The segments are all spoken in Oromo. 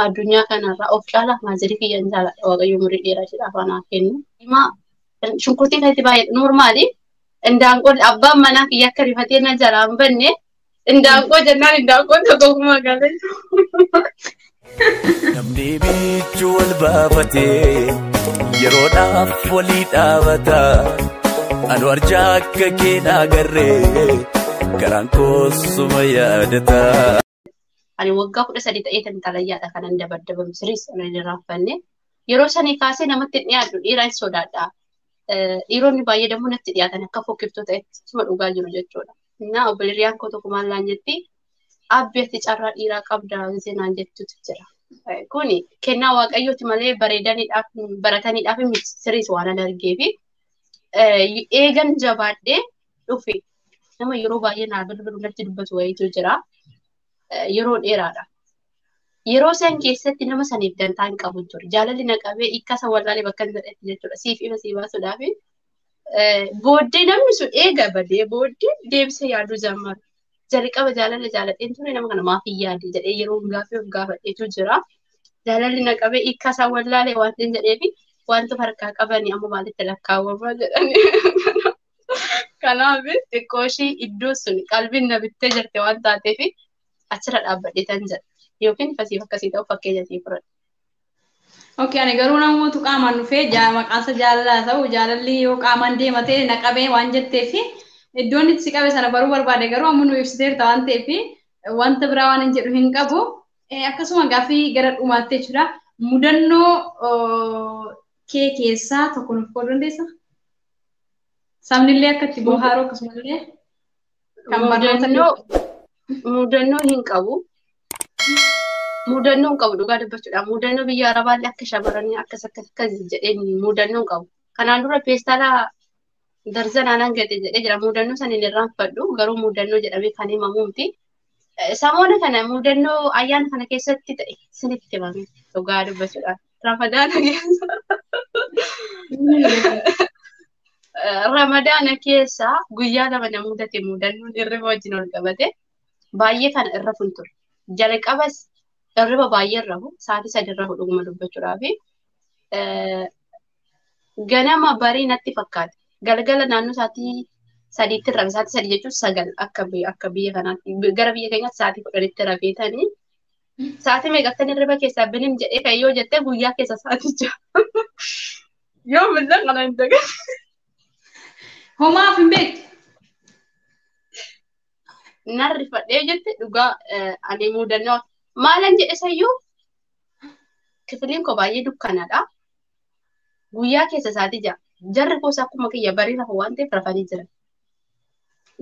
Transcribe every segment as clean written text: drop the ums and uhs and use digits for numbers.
addunyaa kanarraa of caalaa maazirii kiyyan jaaladha waaqayyo umurii dheeraa jedhaaf anaa kennu. Himaa shunkurtii kan itti baay'ee normaali. Indaanqoo abbaan manaa kiyya akka rifatee na jalaa hin banne indaanqoo jennaan indaanqoo tokko kuma galee. Namni bichuu wal baafatee yeroodhaaf walii dhaabata. Anu arjaa akka keenaa garree garaan koosuma yaadata. Ani waggaa 13 ta'ee talayyaadha kanan dabadabam siriis ani raaffanne yeroo sanii kaasee namatti dhiyaatu dhiiraan sodaadha. Dhiironni baay'ee dammoo natti dhiyaatan akka fokkiftoota ta'etti suma dhugaa jiru jechuudha. Innaa obboleeriyaan koo tokko maal laan jetti abbeetti carraa dhiiraa qabdaa giseenaan jettutu jira. Kuni kennaa waaqayyooti malee bareedaniidhaaf barataniidhaaf siriis waan argee fi eegan jabaadhee dhufe nama yeroo baay'ee naa bilbilu natti dubbatu wayiitu jira. Yeroo dheeraadha. Yeroo san keessatti nama saniif dantaa hin qabu ture. Jaalalli na qabee hiikkasa wallaalee bakka hin jedhetti jechuudha. Siif ima sii baasuudhaaf. Booddee namni sun eega badee booddee deebisee yaaduu jammaru. Jalqaba jaalala jaaladheen ture nama kana maaf hin yaade jedhee yeroo gaaffii of gaafadheetu jira. Jaalalli na qabee hiikkasa wallaalee waan hin jedheefi wanta harkaa qabanii amma maalitti lakkaawwamaa jedhanii. Kanaaf xiqqoo ishii iddoo sun qalbiin na bittee jirte waan taateef achirra dhaabbadhee tan jedha. Yookiin fasiif akkasii ta'u fakkeenya sii fudhadha. Okay, ani garuu namoota qaamaan dhufee maqaansa jaalalaa ta'u jaalalli yoo qaamaan deematee na qabee waan jetteef iddoon itti si qabe sana baruu barbaade garuu amma nu ibsiteerta waan ta'eef wanta biraa waan hin jedhu hin qabu. Akkasuma gaaffii gara dhumaatti jechuudha. Mudannoo kee keessaa tokko nuuf qooduu dandeessaa? Sabnillee akka itti bohaaruu akkasumallee kan barnoota mudannoo hin qabu. Mudannoo hin qabu dhugaa dubbachuudha. Mudannoo biyya Arabaallee akka shamarranii akkas jedheen mudannoo hin qabu. Kanaan dura peestaala darzanaan hangate jedhee jira. Mudannoo sana hin irraanfadhu garuu mudannoo jedhamee kan himamu miti. Samoona kana mudannoo ayyaana kana keessatti ta'e sinitti himame dhugaa dubbachuudha. Ramadaana keessa. Ramadaana keessa guyyaa lama na mudate mudannoon irriba wajjin ol qabate baay'ee kana irra funture. Jalqabas irriba baay'ee irrahu sa'aatii 3 irrahu dhuguma dubbachuudhaaf ganama barii natti fakkaate. Galgala naannoo sa'aatii 3tti irrabe sa'aatii 3 jechuun 9 akka biyya kanaatti gara biyya keenyaatti sa'aatii 10tti rafeetanii sa'aatii meeqattan irriba keessaa bilin jedhee kan yoo jettee guyyaa keessa sa'aatii 6 yoo millee kana hin dagan. Homaaf hin beektu. Narri fadhee jette dhugaa ani mudannoo maalan jedhe sayyuu kifiliin koo baay'ee dukkanaadha. Guyyaa keessa sa'aatii 6 jarri koos akkuma kiyya barii lafa waan ta'eef rafanii jiran.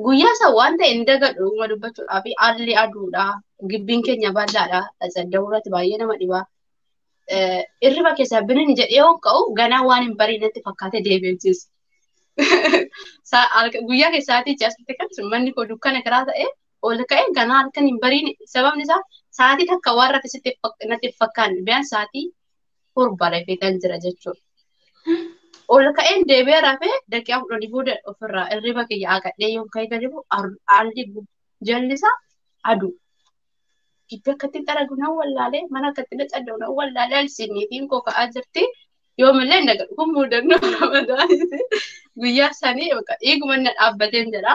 Guyyaa isaa waan ta'e hin dagadhu dhuguma dubbachuudhaaf haalli aduudha. Gibbiin keenya bal'aadha. Saddawurratti baay'ee nama dhibaa. Irriba keessaa binin jedhee yoo ka'u ganaa waan hin bariinetti fakkaatee deebi'achiisa. Guyyaa keessaatii asitti kan manni koo dukkana kiraa ta'e ol ka'e ganaa halkan hin bariine sababni isaa sa'aatii takka waan rafisitti natti fakkaanne biyyan sa'aatii 4 rafeetan jira jechuudha. Ol ka'een deebi'ee rafee daqiiqaa 10 booda ofirraa irriba kiyya agadhee yoo ka'e gadi bu'u haalli jallisaa aduu. Gibbi akkatti xaragu nan wallaalee mana akkatti dhacadhu nan wallaalee alsiiniitiin koo ka'aa jirti. Yoomillee hin dagadhu kun mudannoo ramadaaniiti. Guyyaa sanii dhiiguma na dhaabbateen jedha.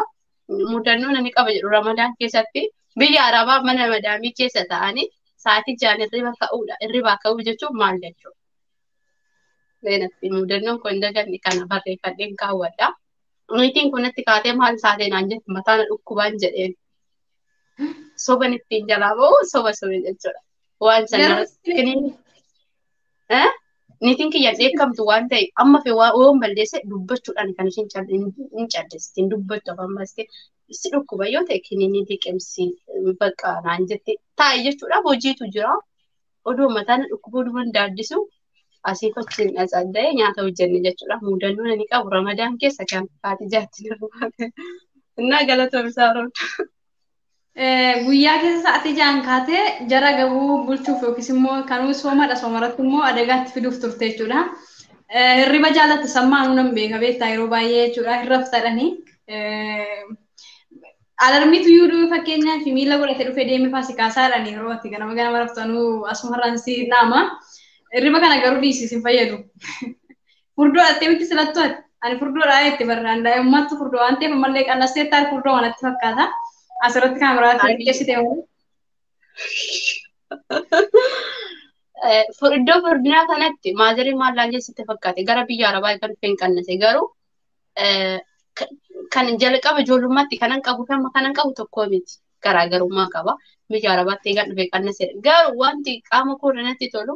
Mudannoo nani qaba jedhu ramadaan keessatti biyya Arabaa mana madaamii keessa ta'anii sa'aatii 6 irriba ka'uudha. Irribaa ka'uu jechuun maal jechuudha? Leenatti mudannoon kun daganni kana barreeffadheen kaawwadha. Niitiin kun natti kaatee maal taatee naan jettu mataan dhukkubaan jedheen. Soban ittiin jalaa ba'u soba jechuudha. Waan sana niitiin kiyya dheekkamtu waan ta'e amma fi waan balleesse dubbachuudhaan kan isheen hin callisti hin dubbattu ammas si dhukkuba yoo ta'e kiniinii liqimsi bakka naan jette taa'e jechuudha hojiitu jira oduu mataan dhukkuba duban daaddisu asii fachiin asadda'ee nyaata hojjenne jechuudha mudannoo ni qabu ramadaan keessa kan haati jaatti darbaate innaa galatoom isaa roobda. Guyyaa keessa sa'aatii 6 kaatee jara gabuu bulchuuf yookiis immoo kanuu soomaratti immoo adagaatti fiduuf turte jechuudha. Hirriba jaalatta sammaa nuun beeka beektaa yeroo baay'ee jechuudha. Hirraftadhanii alarmiitu yuuduu fakkeenyaaf miila godhatee dhufee deemee faasikaasaaadhaan yeroo ati ganama raftanuu asumarraan si naama. Hirriba kana garuu dhiisisin fayyadu. Furdoo dhattee miti silattu ati. Ani furdoodhaa itti barraan daa'imummaatti furdoo waan ta'eef ammallee qannastee taa'e furdoo manatti fakkaata. Asirratti kaameraa xiqqeessitee iddoo furdinaa kanatti maazarii maallaan jeessitte fakkaate gara biyya arabaa kan dhufeen qannase garuu kan jalqaba ijoollummaatti kanan qabu kanan qabu tokko miti garaagarummaa qaba biyya arabaatti eegan dhufee qannasedha garuu wanti qaama koo natti tolu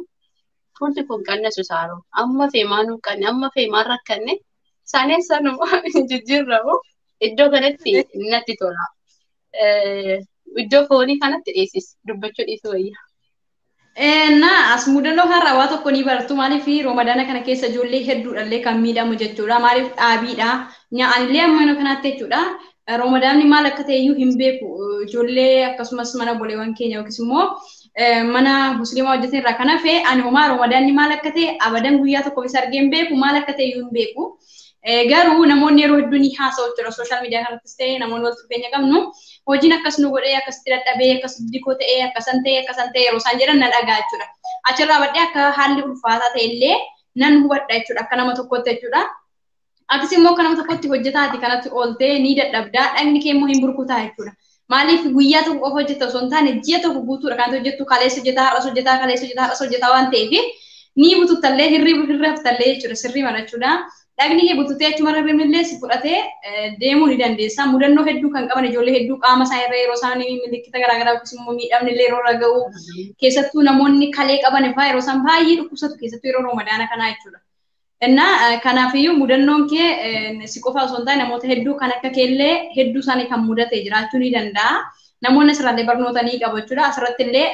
fuulli kun qannasu saaroo amma feemaanuu qanne amma feemaan rakkanne saanee sanuma jijjiirramu iddoo kanatti natti tola iddoo foonii kanatti dhiisis dubbachuu dhiisu wayya. Na as mudannoo har'aa waa tokko ni baratu maaliif Ramadaana kana keessa ijoollee hedduudhallee kan miidhamu jechuudha maaliif dhaabiidha nyaanillee amma kanatti jechuudha Ramadaanni maal akka ta'e iyyuu hin beeku ijoollee akkasumas mana boleewwan keenya yookiis immoo mana musliimaa hojjetan irraa kan hafe ani homaa Ramadaanni maal akka ta'e abadan guyyaa tokko isa argee hin beeku maal akka ta'e iyyuu hin beeku garuu namoonni yeroo hedduu ni haasa'u jechuudha sooshaal miidiyaa kanattis ta'e namoonni walitti dhufeenya qabnu hojiin akkas nu godhee akkasitti dadhabee akkas dikoo ta'ee akkasan ta'e yeroo isaan jedhan na dhagaa jechuudha. Achirraa badhee akka haalli ulfaataa ta'e illee nan hubadha jechuudha akka nama tokkotti jechuudha. Akkasii immoo akka nama tokkotti hojjetaati kanatti ooltee ni dadhabdaa dhagni kee immoo hin burkutaa jechuudha. Maaliif guyyaa tokko qofa hojjeta osoo hin taane ji'a tokko guutuudha kan hojjettu kaleessa hojjetaa har'as hojjetaa kaleessa hojjetaa har'as hojjetaa waan ta'eef ni bututtallee hirriftallee jechuudha sirrii mana jechuudha. Dhagni kee bututee achuma irra si fudhatee deemuu ni dandeessa. Mudannoo hedduu kan qaban ijoollee hedduu qaama isaa irra yeroo isaan milikkita garaagaraa yookiis immoo miidhamni illee yeroo irra ga'u keessattuu namoonni kalee qaban fa'aa yeroo isaan baay'ee dhukkubsatu keessattuu yeroo Ramadaana kanaa jechuudha. Innaa kanaafiyyuu mudannoon kee si qofa osoo hin taane namoota hedduu kan akka keellee hedduu isaanii kan mudate jiraachuu ni danda'a. Namoonni asirraallee barnoota ni qabu jechuudha. Asirratti illee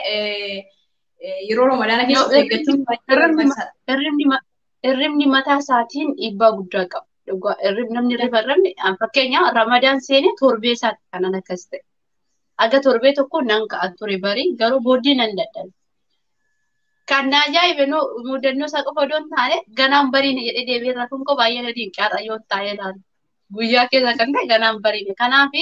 yeroo Ramadaana keessa eeggachuun baay'ee barbaachisaadha. Hirribni mataa isaatiin dhiibbaa guddaa qaba. Namni hirribni fakkeenya Ramadaan seenee torbee isaatti kanan akkas ta'e. Aga torbee tokko nan ka'a ture barii garuu booddee nan dadhabe. Kan na ajaa'ibe mudannoo isaa qofa odoo hin taane ganaan bariine jedhee deebi'ee rafuun koo baay'ee na dinqaadha yoo taa'ee ilaalu. Guyyaa keessa kan ta'e ganaan bariine. Kanaaf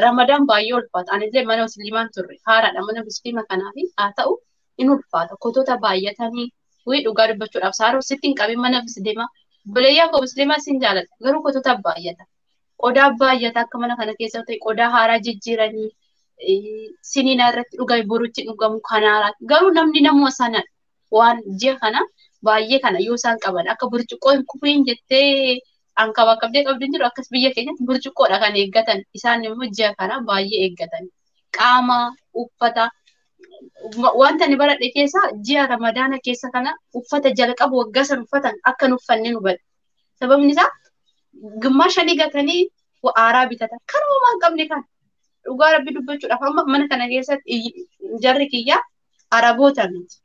Ramadaan baay'ee ulfaata. Anillee mana musliimaan turre haaraadha mana musliima kanaaf haa ta'u in ulfaata. Kotota baay'atanii dhugaa dubbachuudhaaf saaroo sitti hin qabin mana musliimaa. Buleeyyaa koo musliimaa sin jaalladha. Garuu kotota baay'ata. Qodaa baay'ata akka mana kana keessa ta'e qodaa haaraa jijjiiranii siniina irratti dhugaa borutti dhugamu kanaara. Garuu namni namuma sana waan ji'a kana baay'ee kana yoo isaan qaban akka burcuqqoo hin kufiin jettee hanqaba qabdee qabdin jiru akkas biyya keenyatti burcuqqoodha kan eeggatan. Isaan immoo ji'a kana baay'ee eeggatan. Qaama uffata wanta ni baradhe keessa ji'a Ramadaana keessa kana uffata jalqabu waggaa san uffatan akka nu uffanne nu bada. Sababni isaa gimmaasha gatanii aaraa bitatan. Kan uumaa hin qabne kan dhugaa rabbi dubbachuudhaaf amma mana kana keessatti jarri kiyyaa Araboota miti.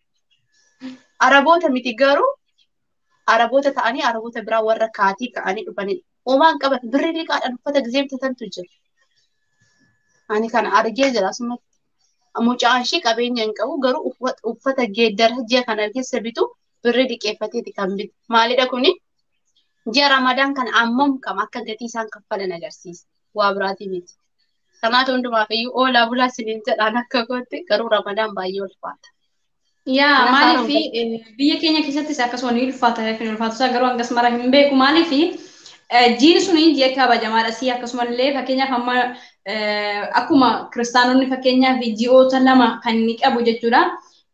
Araboota miti garuu Araboota ta'anii Araboota biraa warra kaatii ka'anii dhufanidha. Uumaa hin qaban birrii liqaadhaan uffata gizee bitatantu jira. Ani kana argee jira asumatti. Mucaan ishee qabeenya hin qabu garuu uffata geeddara ji'a kana keessa bitu birrii liqeeffateeti kan bitu. Maalidha kuni? Ji'a Ramadaan kana ammam kam akka gatii isaan kaffalan agarsiisa. Waa biraatii miti. Kanaaf hundumaaf iyyuu oolaa bulaa siniin jedhaan akka goote garuu Ramadaan baay'ee ulfaata. Yaa maaliif biyya keenya keessattis akkasuma ni ulfaata isaa garuu hangas mara hin beeku maaliif jiin suni ji'a kabajamaadha si akkasumallee fakkeenyaaf amma akkuma kiristaanonni fakkeenyaaf ji'oota lama kan inni qabu jechuudha.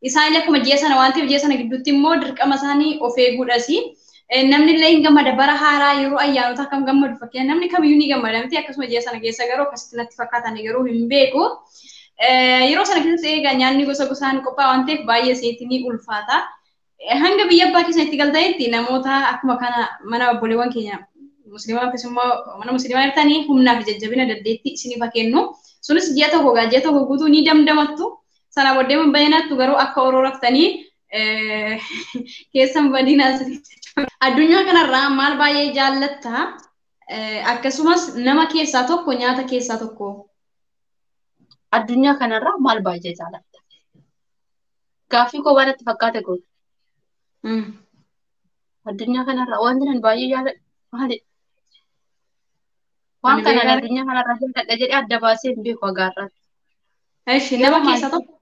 Isaanillee akkuma ji'a sana waan ta'eef ji'a sana gidduutti immoo dirqama isaanii of eeguudhas. Namni illee hin gammada bara haaraa yeroo ayyaanota akkam gammadu fakkeenya namni kamiyyuu ni gammada miti akkasuma ji'a sana keessa garuu akkasitti natti fakkaatan garuu hin beeku. Yeroo sana keessatti eegaa nyaanni gosa gosaan qophaa'aa waan ta'eef baay'ee seetii ni ulfaata. Hanga biyya abbaa keessa itti galtanitti namoota akkuma kana mana obboleewwan keenya musliimaa akkasummaa mana musliimaa jirtanii humnaa fi jajjabina dandeettii isiniif kennu. Sunis ji'a tokko guutuu ni damdamattu. Sana booddee baay'inaattu garuu akka oroo raftanii keessan badinaa addunyaa kanarraa maal baay'ee jaallatta akkasumas nama keessaa tokko nyaata keessaa tokko. Addunyaa kanarraa maal baay'ee jaallatta? Gaaffii koo waan itti fakkaate kun. Addunyaa kanarraa wanti nan baay'ee jaalladhu maali? Waan kana addunyaa kanarra hojjedha jedhee adda baasee hin beeku agaarratti. Eeshi nama keessa tokko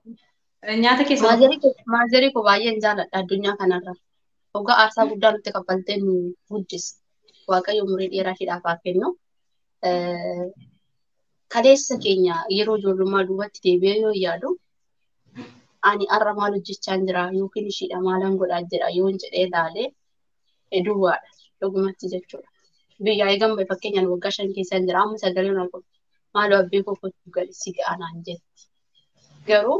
nyaata keessa tokko. Maazerii koo baay'een jaaladha addunyaa kanarra. Hoggaa aarsaa guddaa nutti kaffaltee nu guddise. Waaqayyo umurii dheeraa hidhaaf haa kennu. Kaleessa keenya yeroo ijoollummaa duubatti deebi'ee yoo yaadu ani har'a maal hojjechaa jira yookiin ishiidha maalan godhaa jira yoo jedhee ilaalee duwwaadha dhugumatti jechuudha. Biyyaa eegan bahe fakkeenyaan waggaa 5 keessa jira amma sagaleen ol godhu maaloo abbee koo kottu gali si ga'anaan jetti. Garuu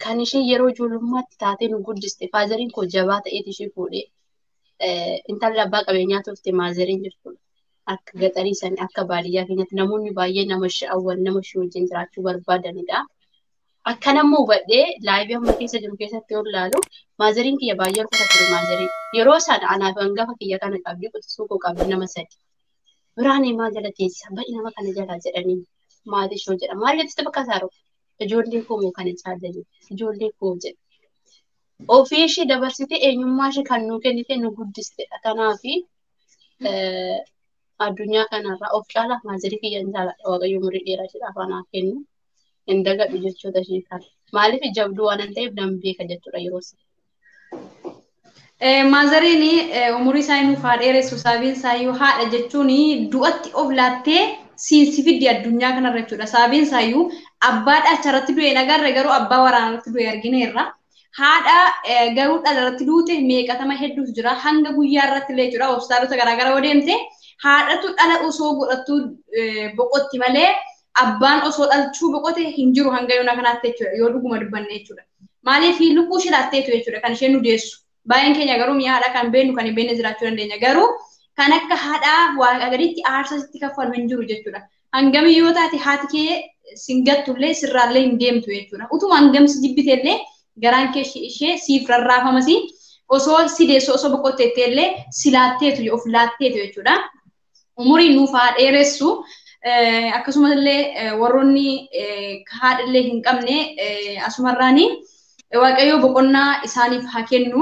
kan ishee yeroo ijoollummaatti taatee nu guddiste faazeriin koo jabaa ta'eet ishee fuudhee intalli abbaa qabeenyaa turte maazeriin jirtudha. Akka gaxarii sanii akka baadiyyaa keenyatti namoonni baay'ee nama sha'awwan nama ishee wajjin jiraachuu barbaadanidha. Akkanammoo hubadhee laayivii amma keessa jiru keessatti yoo ilaalu maazeriin kiyya baay'ee ol ture maazerii. Yeroo sana anaaf hangafa kiyya kana qabdi quxisuu koo qabdi nama 3. Biraanee maal jala teessa baay'ee nama kana jalaa jedhanii maal ishoo jedha maal jettiste bakka isaaroo ijoollee koo moo kana caalanii ijoollee koo jedha. Ofii ishee dabarsitee eenyummaa ishee kan nuu kennite nu guddistedha. Kanaafi addunyaa kanarraa of caalaa maazerii kiyya hin jaaladha waaqayyo umurii dheeraa isheedhaaf anaa kennu. Hin dagadhu jechuudha ishee kana. Maaliif jabduu waan ta'eef nan beeka jechuudha yeroo sana. Maazeriin umurii isaa nuuf haa dheeressu sababiin isaayyuu haadha jechuun du'atti of laattee siinsi fiddi addunyaa kanarra jechuudha. Sababiin isaayyuu abbaadha acharratti du'e nagarre garuu abbaa waraanarratti du'e argineerra. Haadha garuu dhalarratti duute meeqatama hedduutu jira. Hanga guyyaa irratti illee jechuudha hospitaalota garaagaraa yoo deemte haadhatu dhala osoo godhattu boqotti malee abbaan osoo dhalchuu boqote hin jiru hanga yoona kanaatti jechuudha yoo dhuguma dubbanne jechuudha. Maaliif lubbuu ishee laatteetu jechuudha kan isheen nu deessu. Baay'een keenya garuu mi'a haadha kan beeknu kan hin beekne jiraachuu dandeenya. Garuu kan akka haadhaa waaqa gaditti aarsaa sitti kaffalu hin jiru jechuudha. Hangami yoo taate haati kee singattullee sirraallee hin deemtu jechuudha. Utuma hangamsi jibbiteellee garaan kee ishee siif rarraafamasi osoo si deessu osoo boqotteetteellee si laatteetu of laatteetu jechuudha. Umurii nuuf haa dheeressu. Akkasumas illee warroonni haadhallee hin qabne asumarraani waaqayyo boqonnaa isaaniif haa kennu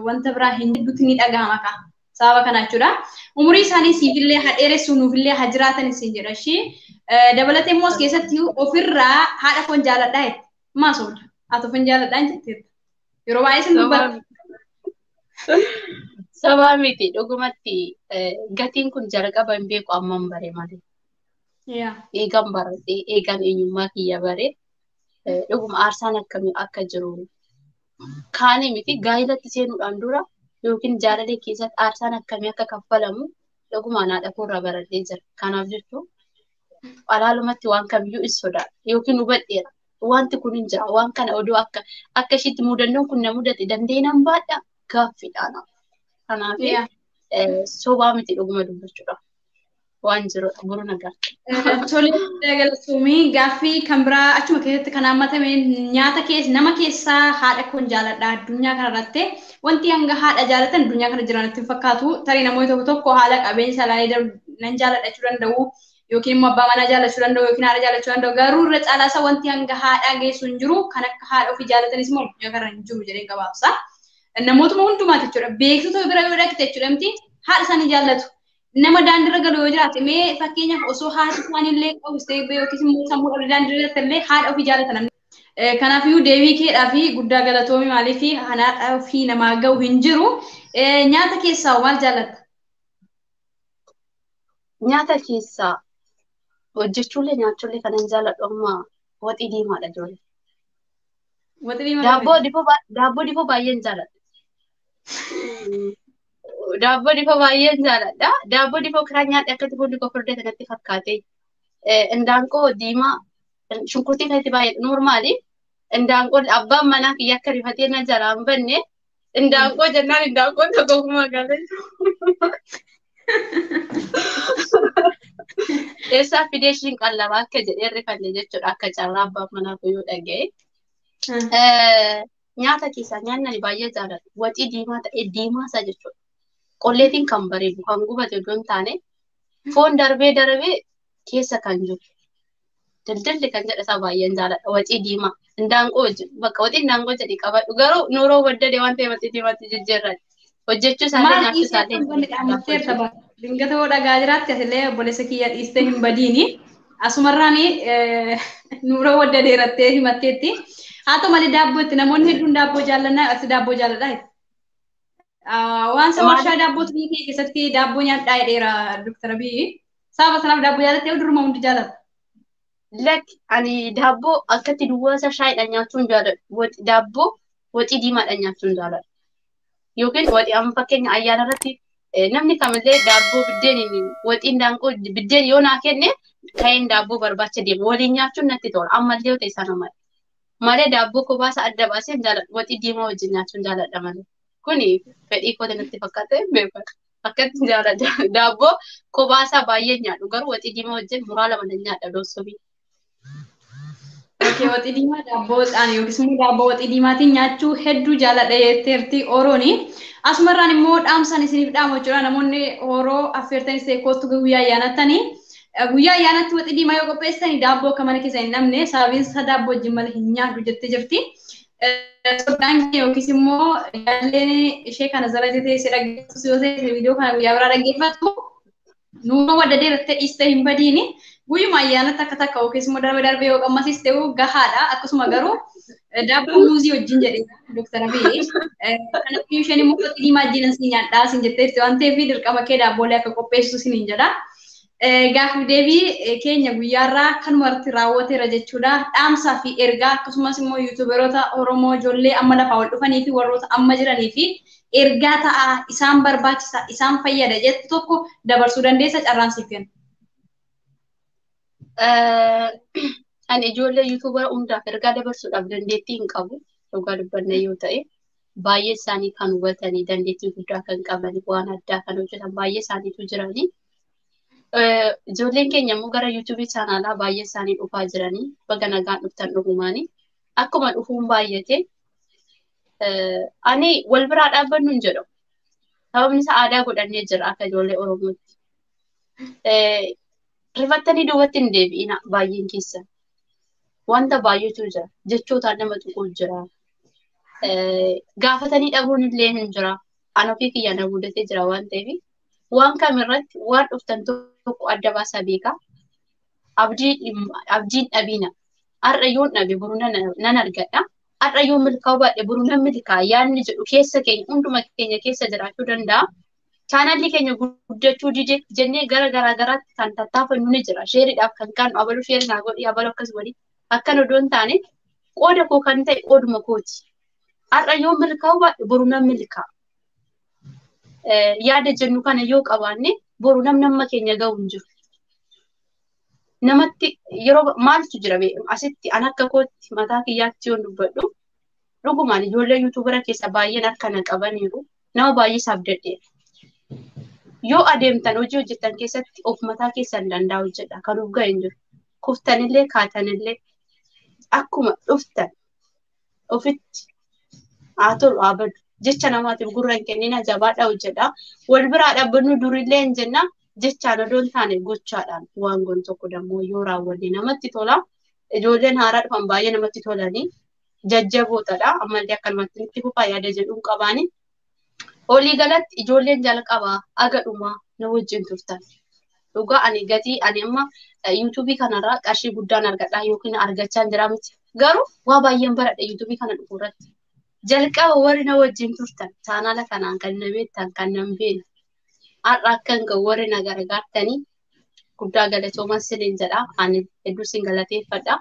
wanta biraa hin jedhutti ni dhagahama ka sababa kana jechuudha. Umurii isaanii siifillee haa dheeressu nuufillee haa jiraatan isin jedha ishee dabalatee immoo as keessatti ofirraa haadha koon jaaladhaa jette maas oola haa tofan jaaladhaa jetteetta yeroo baay'ee isin dubbata. Sabaa miti dhugumatti gatiin kun jalqaba hin beeku amman bare malee. Eegan baratee eegan eenyummaa kiyya bare dhuguma aarsaan akkamii akka jiru kaanii miti gaa'ilatti seenuudhaan dura yookiin jaalallee keessatti aarsaan akkamii akka kaffalamu dhugumaan haadha koorraa baradhee jira. Kanaaf jechuun alaalumatti waan kamiyyuu in sodaadha yookiin hubadheera wanti kun hin jira waan kana oduu akka ishiitti muudannoon kun na mudate dandeenyaan baadha gaaffiidhaan. Kanaaf sobaa miti dhuguma dubbachuudha. Waan jiru buru nagarta. Tole galatoomii gaaffii kan biraa achuma keessatti kan hammatame nyaata keessa nama keessaa haadha koon jaaladha addunyaa kanarratti wanti hanga haadha jaalatan addunyaa kana jiran itti fakkaatu tarii namoonni tokko haala qabeenya ilaalee nan jaaladha jechuu danda'u yookiin immoo abbaa manaa jaalachuu danda'u yookiin haadha jaalachuu danda'u garuu irra caalaa isaa wanti hanga haadhaa geessu hin jiru kan akka haadha ofii jaalatanis immoo addunyaa kana hin jiru jedhee gabaabsa. Namootuma hundumaati jechuudha beeksisa bira yoo dhaqxe jechuudha miti haadha isaanii jaallatu. Nama daandiirra galu yoo jiraate mee fakkeenyaaf osoo haati isaaniillee qabustee yookiis immoo sammuu dhabde daandiirra illee haadha ofii jaallatan. Kanaafiyyuu deebii keedhaa fi guddaa galatoomii maaliif haadha ofii namaa ga'u hin jiru. Nyaata keessaa maal jaallatta? Nyaata keessaa hojjechuullee nyaachuullee kan hin jaalladhu amma waxii diimaadha ijoollee. Waxii diimaa. Daabboo difoo baay'een jaalladha. Daabboo difoo baay'een jaalladha. Daabboo difoo karaa nyaadhe akka difoo dikoo furdee kanatti fakkaate. Indaanqoo diimaa shunkurtii kan itti baay'ee normaali. Indaanqoo abbaan manaa kiyya akka rifatee na jalaa hin banne. Indaanqoo jennaan indaanqoon tokko kuma galee. Eessaa fidee ishiin qallabaa akka jedhee rifanne jechuudha akka carraa abbaan manaa koo yoo dhaga'e. Nyaata keessaa nyaanni baay'ee jaalladha. Waxii diimaa ta'e diimaa isaa jechuudha. Qolleetiin kan bareedu kan gubate iddoo hin taane foon darbee keessa kan jiru. Daldalli kan jedhasaa baay'een jaalladha. Waxii diimaa indaanqoo bakka waxii indaanqoo jedhee qabadhu garuu nuuroo waddade waan ta'e waxii diimaatti jijjiirran hojjechuu isaallee nyaachuu isaallee. Dingata wada gajiraatti asillee obboleessa kiyya dhiistee hin badiini. Asumarraani nuura wadda dheerattee himatteetti. Haa ta'u malee daabboo itti namoonni hedduun daabboo jaallannaa asi daabboo jaalladha. Waan sa warshaa daabbootu biyya kee keessatti daabboo nyaadhaa jedheera Dr. Abiy. Sababa sanaaf daabboo jaalattee duruma hundi jaalata. Lakki ani daabboo akkatti duwwaasa shaayiidhaan nyaachuun jaalladhu. Daabboo waxii diimaadhaan nyaachuun jaalladhu. Yookiin waxii amma fakkeenya ayyaana irratti namni kamillee daabboo biddeen waxiin daanqoo biddeen yoo naa kenne ka'een daabboo barbaacha deema. Waliin nyaachuun natti tola. Ammallee yoo ta'e sana malee daabboo kobaasa adda baasee jaalladhu. Waxii diimaa wajjin nyaachuun jaalladha malee. Kuni fedhii koota natti fakkaate beekama. Akkatti jaalladha. Daabboo kobaasaa baay'ee nyaadhu garuu waxii diimaa wajjin muraa lama nyaadha doossobii. Okay, waxii diimaa daabboodhaan yookiis immoo daabboo waxii diimaatiin nyaachuu hedduu jaalladha jetteerti Orooni. Asumarraan immoo dhaamsaan isiniif dhaamu jechuudha. Namoonni Oroo affeertanis ta'e kootu guyyaa ayyaanattanii. Guyyaa ayyaanatti waxii diimaa yoo qopheessitanii daabboo akka mana keessa hin namne sababiinsa daabboo wajjin malee hin nyaadhu jettee jirti. Soddaan yookiis immoo jaalleen ishee kana zara jettee si dhaggeessu yoo ta'e viidiyoo kana guyyaa biraa dhaggeeffattu nuuma wadda dheerattee dhiistee hin badiini. Guyyuma ayyaanatti akka takka yookiis immoo darbee yoo qammasis ta'u gahaadha. Akkasuma garuu daabboo muuzii wajjin jedheera Dr. Abiy. Kanaaf isheen immoo waxii diimaa wajjin si nyaadhaa sin jetteetti waan ta'eef dirqama kee daabboolee akka qopheessu sin hin jedha. Gaaffii deebii keenya guyyaarraa kanumatti raawwateera jechuudha. Dhaamsaa fi ergaa akkasumas immoo yuutuuberoota Oromoo ijoollee amma lafaa ol dhufanii fi warroota amma jiranii fi ergaa ta'a isaan barbaachisa isaan fayyada jettu tokko dabarsuu dandeessa carraan siif kenna. Ani ijoollee yuutuubara hundaaf ergaa dabarsuudhaaf dandeettii hin qabu. Dhugaa dubbanna yoo ta'e baay'ee isaanii kan hubatanii dandeettii guddaa kan qabanii waan addaa kan hojjetan baay'ee isaaniitu jiranii. Ijoolleen keenya immoo gara yuutuubii chaanaalaa baay'ee isaanii dhufaa jiranii baga nagaan dhuftan dhugumaanii akkuma dhufuun baay'ate ani wal biraa dhaabbannu hin jedhamu. Sababni isaa aadaa godhannee jira akka ijoollee Oromootti. Rifattanii duubatti hin deebi'ina baay'een keessa. Wanta baay'eetu jira. Jechootaan nama tuquutu jira. Gaafatanii dhabuun illee hin jira. An ofii kiyya na mudatee jira waan ta'eef waan kamirratti waan dhuftan tokko adda baasaa beekaa. Abdiin dhabiina. Har'a yoon dhabe boruu nan argadha. Har'a yoon milkaa'uu baadhe boruu nan milkaa'a. Yaadni jedhu keessa keenya hunduma keenya keessa jiraachuu danda'a. Chaanalli keenya guddachuu dide jennee gara garaatti kan tattaafannu ni jira. Sheeriidhaaf kan kaanu abaluu sheerii naa godhi abaluu akkas godhi. Akkan odoo hin taane qooda koo kan ta'e qooduma kooti. Har'a yoon milkaa'uu baadhe boruu nan milkaa'a. Yaada jennu kana yoo qabaanne boru nama keenya ga'u hin jiru. Namatti yeroo maaltu jira asitti an akka kootti mataa kiyyaatti yoon dubbadhu dhugumaan ijoollee yuutuubara keessa baay'een akkana qabaniiru nama baay'ee saabdadheera. Yoo adeemtan hojii hojjetan keessatti of mataa keessan danda'a hojjedha kan of ga'e hin jiru. Kuftanillee kaatanillee akkuma dhuftan ofitti haa tolu haa badu. Jecha namaatiif gurra hin kennina jabaadha hojjedha. Wal biraa dhaabbannu durillee hin jenna jechaan odoo hin taane gochaadhaan waan goon tokko dammoo yoo raawwanne namatti tola. Ijoolleen haaraa dhufan baay'ee namatti tolanii jajjabootadha. Ammallee akkanumatti nutti fufaa yaada jedhuun qabaani. Olii galatti ijoolleen jalqabaa aga dhumaa na wajjin turtan. Dhugaa ani gatii ani amma yuutuubii kanarraa qarshii guddaan argadhaa yookiin argachaa hin jira miti. Garuu waa baay'een baradha yuutuubii kana dhufu irratti. Jalqaba warri na wajjin turtan chaanaala kanaan kan na beektan kan nan beekne har'a akkan ga'u warri na gargaartanii guddaa galatoomaa siniin jedha ani hedduu sin galateeffadha.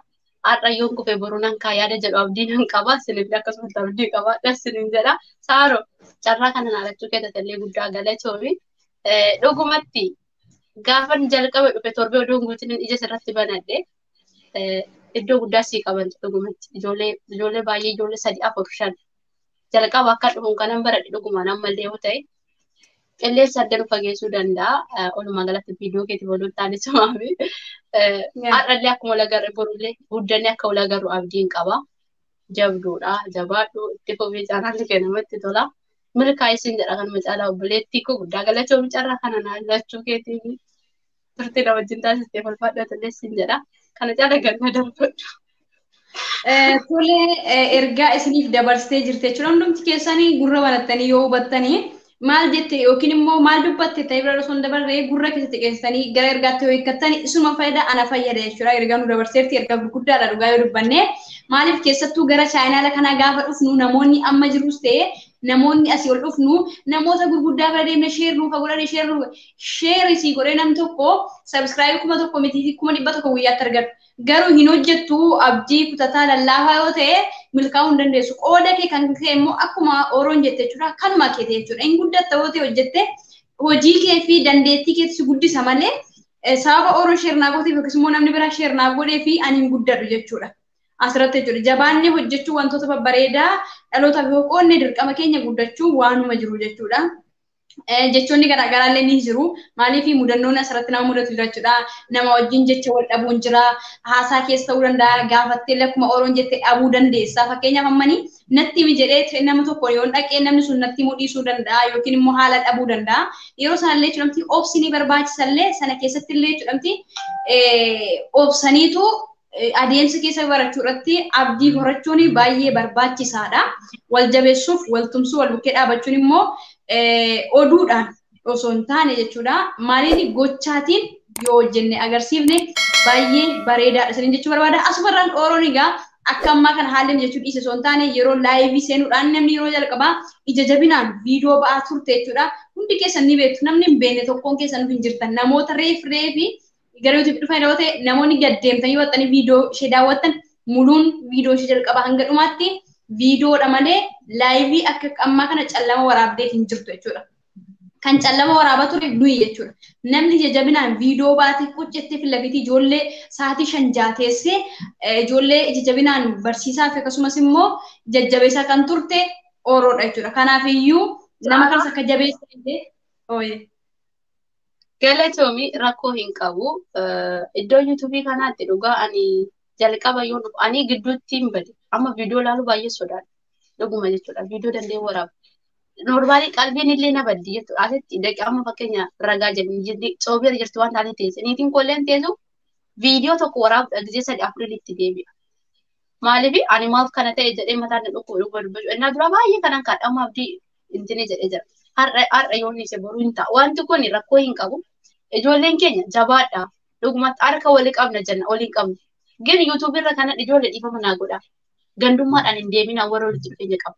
Har'a yoon kufe boruu nan kaa yaada jedhu abdii nan qaba siniif akkasumas abdii qabaadha siniin jedha. Saaro carraa kana naalachuu keessatti illee guddaa galatoomi. Dhugumatti gaafan jalqaba dhufe torbee odoon guutinin ija sirratti banadhe iddoo guddaa sii qaban dhugumatti ijoollee baay'ee ijoollee 3-4-5 jalqaba akka dhufuun kanan baradhe dhugumaan ammallee yoo ta'e qilleensa adda nu fageessuu danda'a. Walumaa galatti viidiyoo keetiif oduu taane sumaafi har'allee akkuma lagarre borullee guddannee akka lagarru abdiin qaba. Jabduudha jabaadhu itti fufee chaanaalli kee namatti tola. Milkaa'isiin jedha kan macaalaa obboleettii koo guddaa galatoomii carraa kana naallachuu keetiif turtii na wajjin taasistee falfaadhatallee siin jedha. Kana caala ganna darbadhu. Tole ergaa isiniif dabarsitee jirte jechuudha. Hundumti keessanii gurra banattanii yoo hubattanii maal jette yookiin immoo maal dubbatte ta'e bira osoo hin dabarree gurra keessatti geessanii gara ergaatti yoo eeggattan isuma fayyada ana fayyada jechuudha. Ergaa nu dabarseerti ergaa gurguddaadha dhugaa yoo dubbanne maaliif keessattuu gara chaayinaala kana gaafa dhufnu namoonni amma jirus ta'e namoonni asii ol dhufnu namoota gurguddaa bira deemne sheer nuufa godhani sheer isii godhee nam tokko sabskiraayib 1,000 miti 100 guyyaatti argatu. Garuu hin hojjettu abdii kutataa lallaafaa yoo ta'e milkaa'uu hin dandeessu. Qooda kee kan ka'e immoo akkuma Oroon jette jechuudha. Kanuma keete jechuudha. Hin guddatta yoo ta'e hojjette hojii kee fi dandeettii keetti guddisa malee sababa Oroon sheernaa gooteef yookiis immoo namni biraa sheernaa godhee fi ani hin guddadhu jechuudha. Asirratti jechuudha. Jabaannee hojjechuu wantoota babbareedaa dhalootaaf yoo qoonne dirqama keenya guddachuu waanuma jiru jechuudha. Jechoonni garaagaraallee ni jiru. Maaliif mudannoon asirratti nama mudatu jechuudha. Nama wajjin jecha wal dhabuun jira. Haasaa keessa ta'uu danda'a. Gaafattee akkuma Oroon jettee dhabuu dandeessa. Fakkeenyaaf ammanii natti himi jedhee nama tokko yoo dhaqee namni sun natti himuu dhiisuu danda'a yookiin immoo haala dhabuu danda'a. Yeroo sanallee jedhamti obsi ni barbaachisallee sana keessatti illee jedhamti obsaniitu adeemsa keessa barachuu irratti abdii horachuun baay'ee barbaachisaadha. Wal jabeessuuf, wal tumsuu, wal bukkee dhaabachuun immoo oduudhaan osoo hin taane jechuudha. Maaliin gochaatiin yoo hojjenne agarsiifne baay'ee bareedaadha. Isiniin jechuu barbaada. Asumarraan Oroon egaa akka ammaa kana haalli jechuu dhiise osoo hin taane yeroo laayivii seenuudhaan namni yeroo jalqabaa ija jabinaan viidiyoo ba'aa turte jechuudha. Hundi keessan ni beektu. Namni hin beekne tokkoon keessan hin jirtan. Namoota reefii gara YouTube dhufan yoo ta'e namoonni gad deemtanii waxxanii viidiyoo ishee daawwattan muluun viidiyoo ishee jalqabaa hanga dhumaatti viidiyoodha malee laayivii akka ammaa kana callama waraabdee hin jirtu jechuudha. Kan callama waraabaa ture nuyi jechuudha. Namni jajjabinaan viidiyoo baatee quccettee filafiitii ijoollee sa'aatii 5 jaateessee ijoollee jajjabinaan barsiisaa fi akkasumas immoo jajjabeessaa kan turte Oroodha jechuudha. Kanaafiyyuu nama kanas akka jabeessee ooyee. Galatoomi rakkoo hin qabu. Iddoo YouTube kanaatti dhugaa ani jalqaba yoo dhufu ani gidduutti hin bade. Amma viidiyoo ilaalu baay'ee sodaadha. Dhuguma jechuudha. Viidiyoo dandeenye waraabu. Normaalii qalbiin illee na baddi jechuudha. Asitti daqiiqaa amma fakkeenya ragaa jedhanii soobira jirtu waan taatee teesse. Niitiin kolleen teessu viidiyoo tokko waraabuudha gisee 3-4 itti deebi'a. Maaliif ani maaf kana ta'e jedhee mataan na dhukkuba dubbachuu. Innaa dura baay'ee kanan kaadhamu abdii intini jedhee jira. Har'a yoo niise boruu hin ta'a. Wanti kun rakkoo hin qabu. Ijoolleen keenya jabaadha. Dhugumatti harka walii qabna jenna walii qabna. Gin YouTube irra kana ijoollee dhiifama naa godha. Gandummaadhaan hin deemina warra walitti dhufeenya qabu.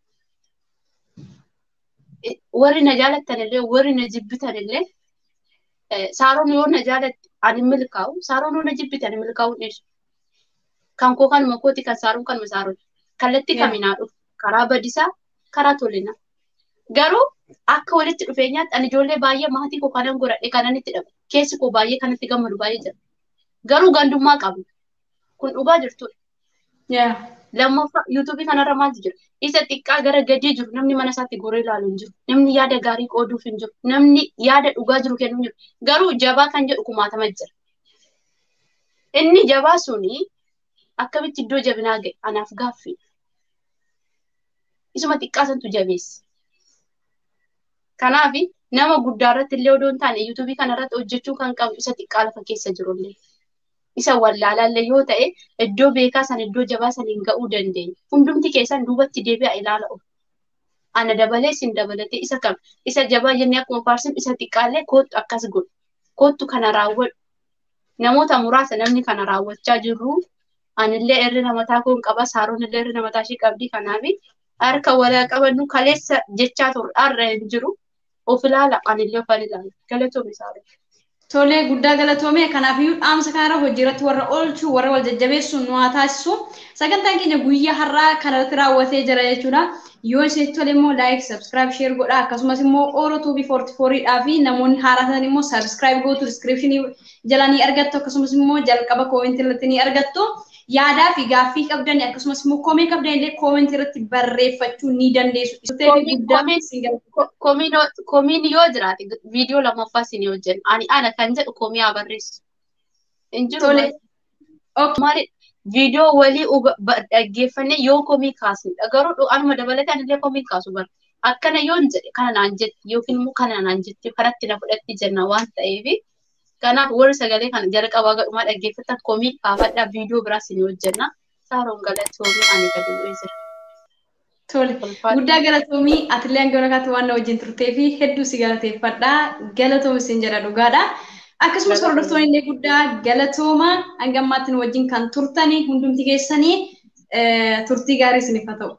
Warri na jaalattan illee warri na jibbitan illee saaroon yoo na jaalatte ani milkaa'u saaroon yoo na jibbite ani milkaa'u dhiisu. Kan koo kanuma kooti kan saaroon kanuma saaroon. Kallattii kaminaa dhufu karaa badisaa karaa tolinaa. Garuu akka walitti dhufeenyaatti ani ijoollee baay'ee maatii koo kanan godhadhe kanan itti dhabu. Keessi koo baay'ee kanatti gammadu baay'ee jira. Garuu gandummaa qabu. Kun dhugaa jirtudha. Lammaffaa YouTube kanarra maaltu jira? Isa xiqqaa gara gadii jiru namni mana isaatti goree ilaalu hin jiru. Namni yaada gaarii qooduuf hin jiru. Namni yaada dhugaa jiru kennu hin jiru. Garuu jabaa kan jedhu kumaatama jira. Inni jabaa suni akkamitti iddoo jabinaa ga'e anaaf gaaffii. Isuma xiqqaa santu jabeessa. Kanaaf nama guddaa irratti illee odoo hin taane YouTube kanarratti hojjechuu kan qabu isa xiqqaa lafa keessa jirullee. Isa wallaalallee yoo ta'e iddoo beekaa san iddoo jabaa saniin ga'uu dandeenya. Hundumti keessan duubatti deebi'a ilaala'u. Ana dabalee sin dabalatee isa kam isa jabaa jennee akkuma faarsin isa xiqqaallee koottu akkas godhu. Koottu kana raawwadhu. Namoota muraasa namni kana raawwachaa jirru anillee irri namataa kun qaba saaroon illee irri namataa ishee qabdi kanaaf harka walaa qabannu kaleessa jechaa turre har'a hin jiru. Of ilaala anillee of ilaala. Galatoomii saaroon. Tolee guddaa galatoomee kanaafiyyuu dhaamsa kanarra hojii irratti warra oolchuu warra wal jajjabeessu nu haa taasisu. Sagantaan keenya guyyaa har'aa kanarratti raawwatee jira jechuudha. Yoo isin tole immoo like, subscribe, share godha akkasumas immoo Oro TV 44 dhaa fi namoonni haaraa ta'an immoo subscribe gootu description jala ni argattu akkasumas immoo jalqaba comment irratti ni argattu. Yaadaa fi gaaffii qabdan akkasumas immoo komee qabdan illee comment irratti barreeffachuu ni dandeessu. Komiin yoo jiraate viidiyoo lammaffaa isin hojjenna. Ana kan jedhu komii haa barreessu. Injiru maali viidiyoo walii dhaggeeffannee yoo komii kaasnedha. Garuu anuma dabalatee anillee komii kaasu bara. Akkana yoon jedhe kana naan jetti yookiin immoo kana naan jetti kanatti na fudhatti jenna waan ta'eef kanaaf warri sagalee kana jalqabaa gadhumaa dhaggeeffatan komii kaafadhaa viidiyoo biraas ni hojjenna. Saaroon galatoomii ani gadi bu'ee jira. Tole. Guddaa galatoomii atilee hanga kana waan wajjin turtee fi hedduu si galateeffadha. Galatoomi sin jedha dhugaadha. Akkasumas hordoftoonni illee guddaa galatooma hanga ammaatti wajjin kan turtanii hundumti keessanii turtii gaarii isiniif haa ta'u.